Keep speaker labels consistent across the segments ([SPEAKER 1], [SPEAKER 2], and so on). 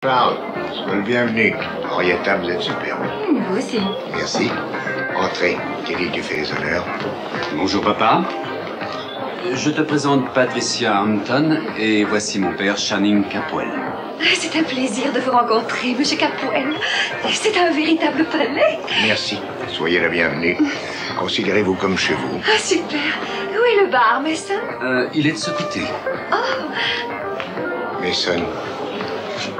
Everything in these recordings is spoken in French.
[SPEAKER 1] Charles, sois le bienvenu. Henrietta, vous êtes superbe.
[SPEAKER 2] Vous aussi.
[SPEAKER 1] Merci. Entrez. Kelly, tu fais les honneurs.
[SPEAKER 3] Bonjour, papa. Je te présente Patricia Hampton et voici mon père, Channing Capwell.
[SPEAKER 2] C'est un plaisir de vous rencontrer, Monsieur Capwell. C'est un véritable palais.
[SPEAKER 1] Merci. Soyez la bienvenue. Considérez-vous comme chez vous.
[SPEAKER 2] Ah, super. Où est le bar, Mason?
[SPEAKER 3] Il est de ce côté.
[SPEAKER 2] Oh,
[SPEAKER 1] Mason,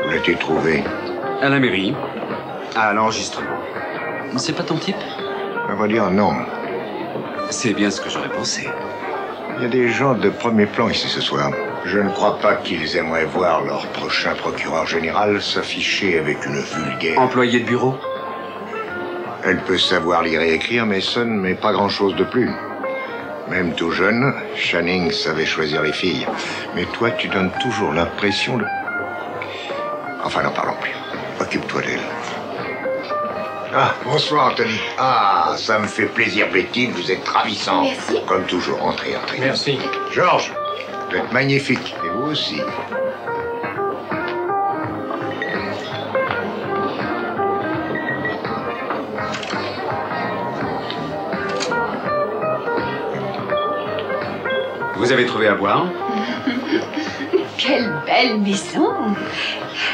[SPEAKER 1] où l'as-tu trouvé?
[SPEAKER 3] À la mairie. À l'enregistrement. C'est pas ton type?
[SPEAKER 1] On va dire non.
[SPEAKER 3] C'est bien ce que j'aurais pensé.
[SPEAKER 1] Il y a des gens de premier plan ici ce soir. Je ne crois pas qu'ils aimeraient voir leur prochain procureur général s'afficher avec une vulgaire...
[SPEAKER 3] Employé de bureau?
[SPEAKER 1] Elle peut savoir lire et écrire, Mason, mais pas grand-chose de plus. Même tout jeune, Channing savait choisir les filles. Mais toi, tu donnes toujours l'impression de... Enfin, n'en parlons plus. Occupe-toi d'elle. Ah, bonsoir, Anthony. Ah, ça me fait plaisir, Betty, vous êtes ravissant.
[SPEAKER 2] Merci.
[SPEAKER 1] Comme toujours, entrez, entrez.
[SPEAKER 4] Merci.
[SPEAKER 1] Georges, vous êtes magnifique. Et vous aussi.
[SPEAKER 3] Vous avez trouvé à boire?
[SPEAKER 2] quelle belle maison.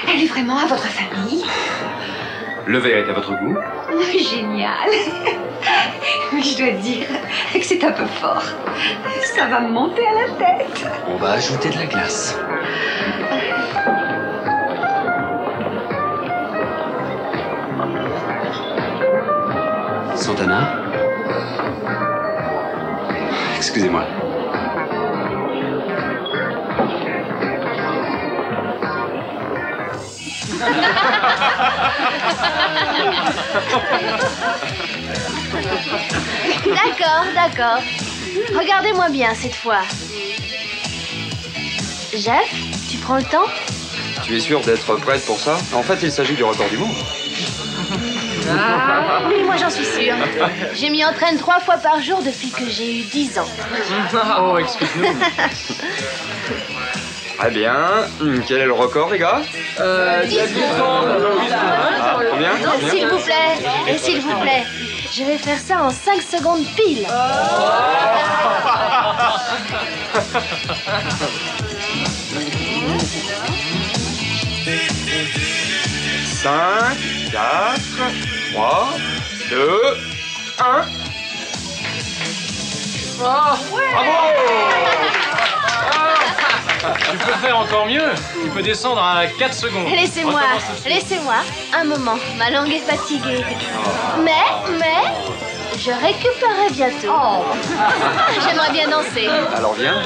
[SPEAKER 2] Elle est vraiment à votre famille.
[SPEAKER 3] Le verre est à votre goût?
[SPEAKER 2] Génial. Mais je dois dire que c'est un peu fort. Ça va me monter à la tête.
[SPEAKER 3] On va ajouter de la glace. Santana? Excusez-moi.
[SPEAKER 5] D'accord, d'accord. Regardez-moi bien cette fois. Jeff, tu prends le temps?
[SPEAKER 6] Tu es sûr d'être prête pour ça? En fait, il s'agit du record du monde.
[SPEAKER 5] Oui, moi j'en suis sûre. Je m'y entraîne 3 fois par jour depuis que j'ai eu 10 ans.
[SPEAKER 4] Oh, explique-nous.
[SPEAKER 6] Très bien. Quel est le record, les gars?
[SPEAKER 5] 10 secondes.
[SPEAKER 6] Combien?
[SPEAKER 5] S'il vous plaît, et s'il vous plaît, je vais faire ça en 5 secondes pile.
[SPEAKER 6] Cinq, 4, 3, 2, 1.
[SPEAKER 4] Tu peux faire encore mieux. Tu peux descendre à 4 secondes.
[SPEAKER 5] Laissez-moi,
[SPEAKER 4] Recommence tout de suite.
[SPEAKER 5] laissez-moi un moment. Ma langue est fatiguée. Mais, je récupérerai bientôt. J'aimerais bien danser.
[SPEAKER 6] Alors viens.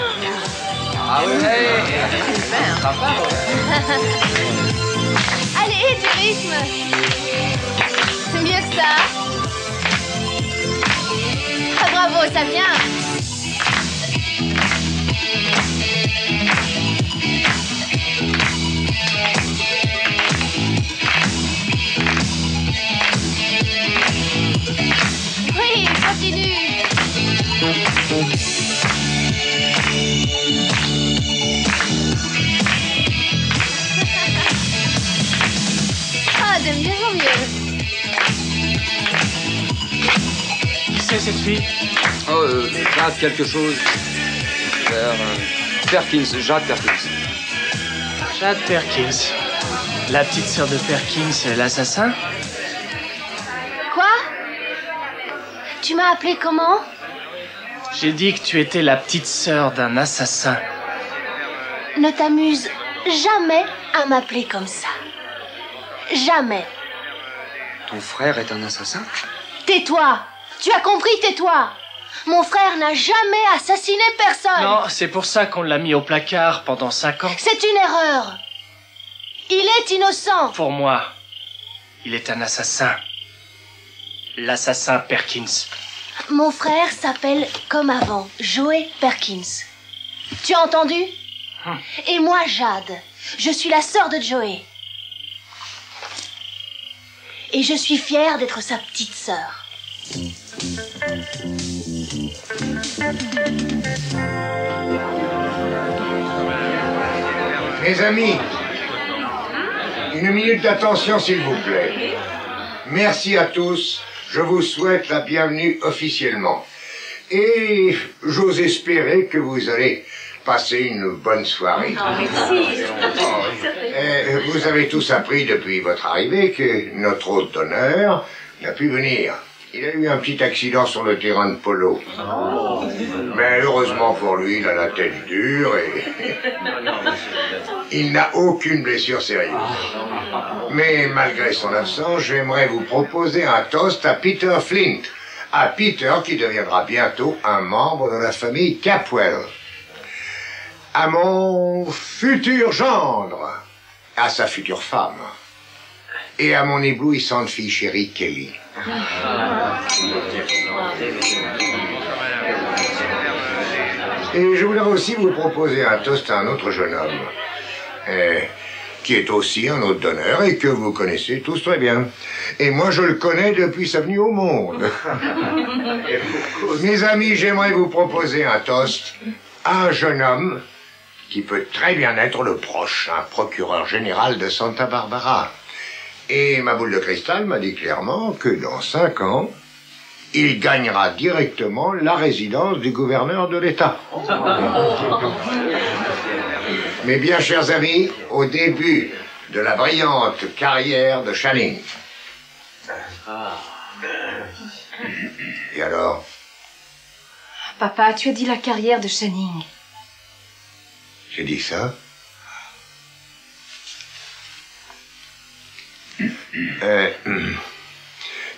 [SPEAKER 5] Allez, du rythme. Mieux que ça. Ah, bravo, ça vient. Oui, continue. Ah, de mieux en mieux.
[SPEAKER 4] Qui c'est cette fille?
[SPEAKER 6] Oh, Jade quelque chose. Vers Perkins, Jade Perkins.
[SPEAKER 4] Jade Perkins. La petite sœur de Perkins, l'assassin?
[SPEAKER 5] Quoi? Tu m'as appelé comment?
[SPEAKER 4] J'ai dit que tu étais la petite sœur d'un assassin.
[SPEAKER 5] Ne t'amuse jamais à m'appeler comme ça. Jamais.
[SPEAKER 6] Ton frère est un assassin?
[SPEAKER 5] Tais-toi. Tu as compris, tais-toi. Mon frère n'a jamais assassiné personne.
[SPEAKER 4] Non, c'est pour ça qu'on l'a mis au placard pendant 5 ans.
[SPEAKER 5] C'est une erreur. Il est innocent.
[SPEAKER 4] Pour moi, il est un assassin. L'assassin Perkins.
[SPEAKER 5] Mon frère s'appelle comme avant, Joey Perkins. Tu as entendu? Et moi, Jade, je suis la sœur de Joey. Et je suis fière d'être sa petite sœur.
[SPEAKER 1] Mes amis, Une minute d'attention, s'il vous plaît. Merci à tous. Je vous souhaite la bienvenue officiellement. Et j'ose espérer que vous allez passer une bonne soirée. Vous avez tous appris depuis votre arrivée que notre hôte d'honneur n'a pu venir. Il a eu un petit accident sur le terrain de polo. Mais heureusement pour lui, il a la tête dure et il n'a aucune blessure sérieuse. Mais malgré son absence, j'aimerais vous proposer un toast à Peter Flint. À Peter qui deviendra bientôt un membre de la famille Capwell. À mon futur gendre. À sa future femme. Et à mon éblouissante fille chérie Kelly. Et je voudrais aussi vous proposer un toast à un autre jeune homme, qui est aussi un hôte d'honneur et que vous connaissez tous très bien. Et moi, je le connais depuis sa venue au monde. Mes amis, j'aimerais vous proposer un toast à un jeune homme qui peut très bien être le prochain procureur général de Santa Barbara. Et ma boule de cristal m'a dit clairement que dans 5 ans, il gagnera directement la résidence du gouverneur de l'État. Mes bien chers amis, au début de la brillante carrière de Channing. Et alors?
[SPEAKER 2] Papa, tu as dit la carrière de Channing.
[SPEAKER 1] J'ai dit ça?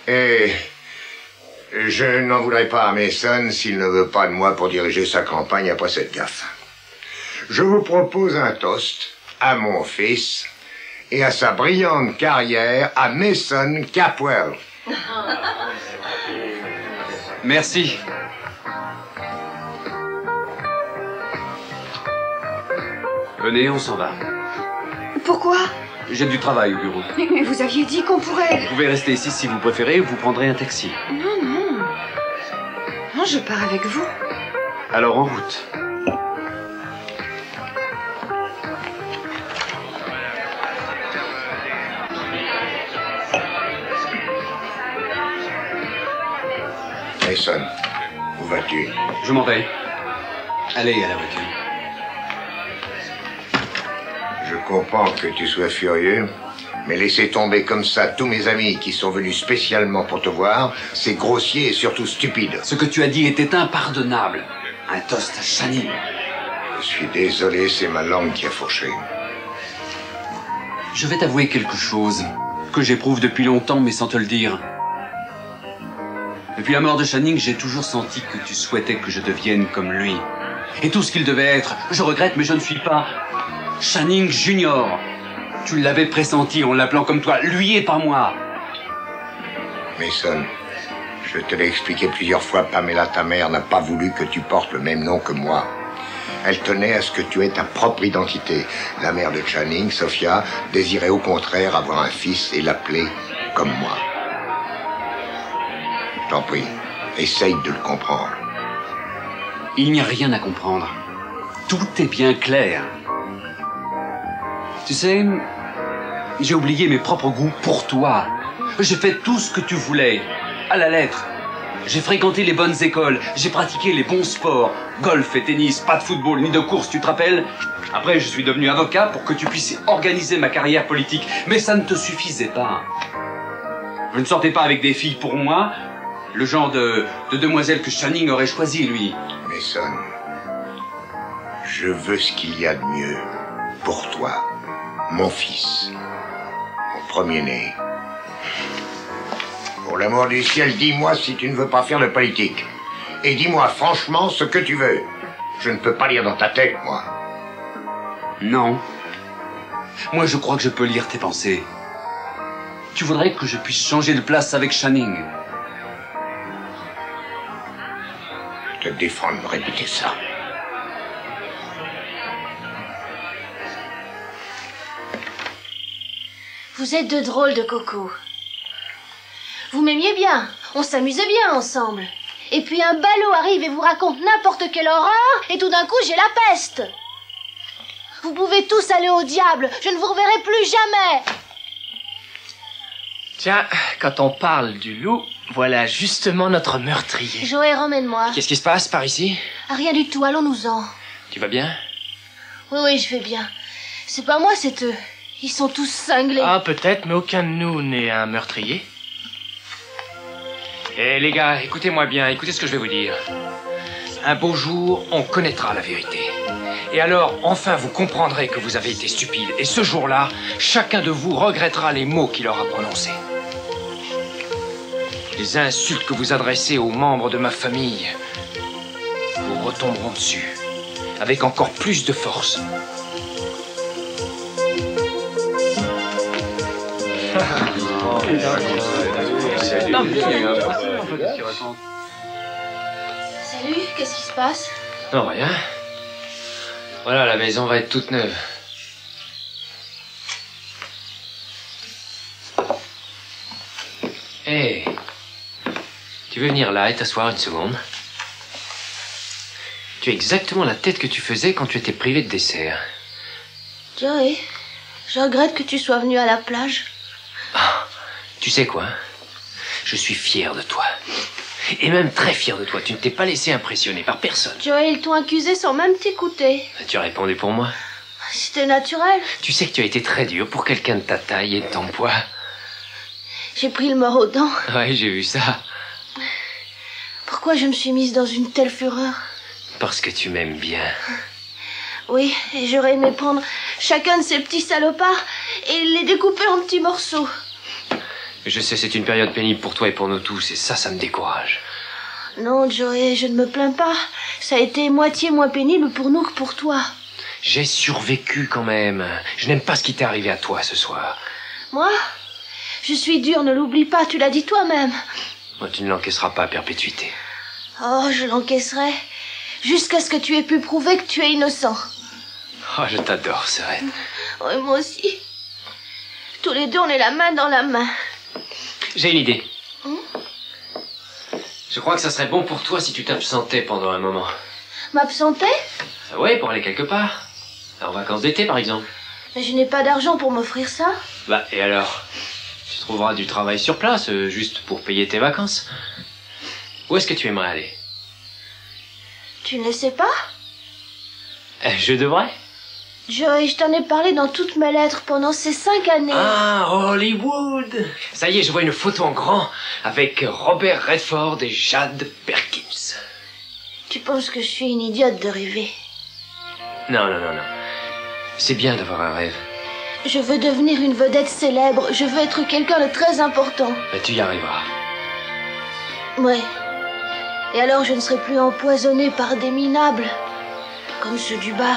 [SPEAKER 1] Et je n'en voudrais pas à Mason s'il ne veut pas de moi pour diriger sa campagne après cette gaffe. Je vous propose un toast à mon fils et à sa brillante carrière à Mason Capwell.
[SPEAKER 3] Merci. Venez, on s'en va.
[SPEAKER 2] Pourquoi?
[SPEAKER 3] J'ai du travail au bureau.
[SPEAKER 2] Mais vous aviez dit qu'on pourrait...
[SPEAKER 3] Vous pouvez rester ici si vous préférez ou vous prendrez un taxi.
[SPEAKER 2] Non, non. Non, je pars avec vous.
[SPEAKER 3] Alors en route.
[SPEAKER 1] Mason, où vas-tu?
[SPEAKER 3] Je m'en vais. Allez à la voiture.
[SPEAKER 1] Je comprends que tu sois furieux, mais laisser tomber comme ça tous mes amis qui sont venus spécialement pour te voir, c'est grossier et surtout stupide.
[SPEAKER 3] Ce que tu as dit était impardonnable. Un toast à Channing.
[SPEAKER 1] Je suis désolé, c'est ma langue qui a fourché.
[SPEAKER 3] Je vais t'avouer quelque chose que j'éprouve depuis longtemps, mais sans te le dire. Depuis la mort de Channing, j'ai toujours senti que tu souhaitais que je devienne comme lui. Et tout ce qu'il devait être, je regrette, mais je ne suis pas Channing Junior. Tu l'avais pressenti en l'appelant comme toi, lui et pas moi.
[SPEAKER 1] Mason, je te l'ai expliqué plusieurs fois, Pamela, ta mère, n'a pas voulu que tu portes le même nom que moi. Elle tenait à ce que tu aies ta propre identité. La mère de Channing, Sophia, désirait au contraire avoir un fils et l'appeler comme moi. Je t'en prie, essaye de le comprendre.
[SPEAKER 3] Il n'y a rien à comprendre. Tout est bien clair. Tu sais, j'ai oublié mes propres goûts pour toi. J'ai fait tout ce que tu voulais, à la lettre. J'ai fréquenté les bonnes écoles, j'ai pratiqué les bons sports. Golf et tennis, pas de football ni de course, tu te rappelles? Après, je suis devenu avocat pour que tu puisses organiser ma carrière politique. Mais ça ne te suffisait pas. Je ne sortais pas avec des filles pour moi, le genre de demoiselle que Channing aurait choisi, lui.
[SPEAKER 1] Mason, je veux ce qu'il y a de mieux pour toi, mon fils, mon premier-né. Pour l'amour du ciel, dis-moi si tu ne veux pas faire de politique. Et dis-moi franchement ce que tu veux. Je ne peux pas lire dans ta tête, moi.
[SPEAKER 3] Non. Moi, je crois que je peux lire tes pensées. Tu voudrais que je puisse changer de place avec Channing.
[SPEAKER 1] Je te défends de me répéter ça.
[SPEAKER 5] Vous êtes de drôles de cocos. Vous m'aimiez bien, on s'amusait bien ensemble. Et puis un ballot arrive et vous raconte n'importe quelle horreur, et tout d'un coup j'ai la peste. Vous pouvez tous aller au diable, je ne vous reverrai plus jamais.
[SPEAKER 4] Tiens, quand on parle du loup, voilà justement notre meurtrier.
[SPEAKER 5] Joey, ramène-moi.
[SPEAKER 4] Qu'est-ce qui se passe par ici?
[SPEAKER 5] Ah, rien du tout, allons-nous-en.
[SPEAKER 4] Tu vas bien?
[SPEAKER 5] Oui, je vais bien. C'est pas moi, c'est eux. Ils sont tous cinglés.
[SPEAKER 4] Ah, peut-être, mais aucun de nous n'est un meurtrier.
[SPEAKER 7] Eh les gars, écoutez-moi bien, écoutez ce que je vais vous dire. Un beau jour, on connaîtra la vérité. Et alors, enfin, vous comprendrez que vous avez été stupide. Et ce jour-là, chacun de vous regrettera les mots qu'il aura prononcés. Les insultes que vous adressez aux membres de ma famille vous retomberont dessus, avec encore plus de force.
[SPEAKER 5] Salut, qu'est-ce qui se passe?
[SPEAKER 7] Non, rien. Voilà, la maison va être toute neuve. Hé, tu veux venir là et t'asseoir une seconde? Tu as exactement la tête que tu faisais quand tu étais privé de dessert.
[SPEAKER 5] Joey, je regrette que tu sois venu à la plage.
[SPEAKER 7] Ah, tu sais quoi? Je suis fier de toi. Et même très fier de toi. Tu ne t'es pas laissé impressionner par personne.
[SPEAKER 5] Joey, ils t'ont accusé sans même t'écouter.
[SPEAKER 7] Tu as répondu pour moi.
[SPEAKER 5] C'était naturel.
[SPEAKER 7] Tu sais que tu as été très dur pour quelqu'un de ta taille et de ton poids.
[SPEAKER 5] J'ai pris le mort aux dents.
[SPEAKER 7] Ouais, j'ai vu ça.
[SPEAKER 5] Pourquoi je me suis mise dans une telle fureur?
[SPEAKER 7] Parce que tu m'aimes bien.
[SPEAKER 5] Oui, et j'aurais aimé prendre chacun de ces petits salopards et les découper en petits morceaux.
[SPEAKER 7] Je sais, c'est une période pénible pour toi et pour nous tous, et ça me décourage.
[SPEAKER 5] Non, Joey, je ne me plains pas. Ça a été moitié moins pénible pour nous que pour toi.
[SPEAKER 7] J'ai survécu quand même. Je n'aime pas ce qui t'est arrivé à toi ce soir.
[SPEAKER 5] Moi? Je suis dure, ne l'oublie pas, tu l'as dit toi-même.
[SPEAKER 7] Moi, tu ne l'encaisseras pas à perpétuité.
[SPEAKER 5] Oh, je l'encaisserai. Jusqu'à ce que tu aies pu prouver que tu es innocent.
[SPEAKER 7] Oh, je t'adore, Serène.
[SPEAKER 5] Oui, moi aussi. Tous les deux, on est la main dans la main.
[SPEAKER 7] J'ai une idée. Je crois que ça serait bon pour toi si tu t'absentais pendant un moment.
[SPEAKER 5] M'absenter?
[SPEAKER 7] Oui, pour aller quelque part. En vacances d'été, par exemple.
[SPEAKER 5] Mais je n'ai pas d'argent pour m'offrir ça.
[SPEAKER 7] Bah, et alors? Tu trouveras du travail sur place, juste pour payer tes vacances. Où est-ce que tu aimerais aller?
[SPEAKER 5] Tu ne le sais pas?
[SPEAKER 7] Je devrais.
[SPEAKER 5] Joey, je t'en ai parlé dans toutes mes lettres pendant ces 5 années.
[SPEAKER 7] Ah, Hollywood! Ça y est, je vois une photo en grand avec Robert Redford et Jade Perkins.
[SPEAKER 5] Tu penses que je suis une idiote de rêver?
[SPEAKER 7] Non. C'est bien d'avoir un rêve.
[SPEAKER 5] Je veux devenir une vedette célèbre. Je veux être quelqu'un de très important.
[SPEAKER 7] Mais tu y arriveras.
[SPEAKER 5] Ouais. Et alors je ne serai plus empoisonnée par des minables, comme ceux du bar.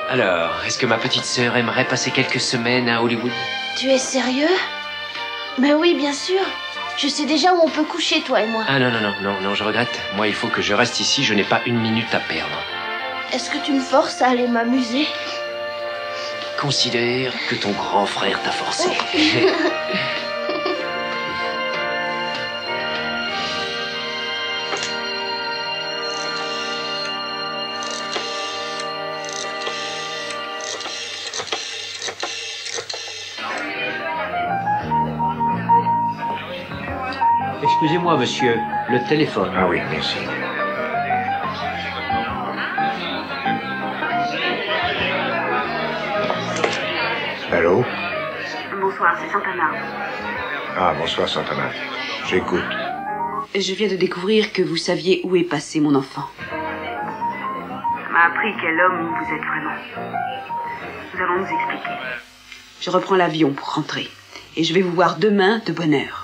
[SPEAKER 7] Alors, est-ce que ma petite sœur aimerait passer quelques semaines à Hollywood?
[SPEAKER 5] Tu es sérieux? Mais oui, bien sûr. Je sais déjà où on peut coucher, toi et moi.
[SPEAKER 7] Ah non, je regrette. Moi, il faut que je reste ici, je n'ai pas une minute à perdre.
[SPEAKER 5] Est-ce que tu me forces à aller m'amuser?
[SPEAKER 7] Considère que ton grand frère t'a forcé.
[SPEAKER 8] Excusez-moi, monsieur, le téléphone.
[SPEAKER 1] Ah oui, merci. Allô?
[SPEAKER 9] Bonsoir, c'est Santana.
[SPEAKER 1] Ah, bonsoir, Santana. J'écoute.
[SPEAKER 9] Je viens de découvrir que vous saviez où est passé mon enfant. Ça m'a appris quel homme vous êtes vraiment. Nous allons nous expliquer. Je reprends l'avion pour rentrer. Et je vais vous voir demain de bonne heure.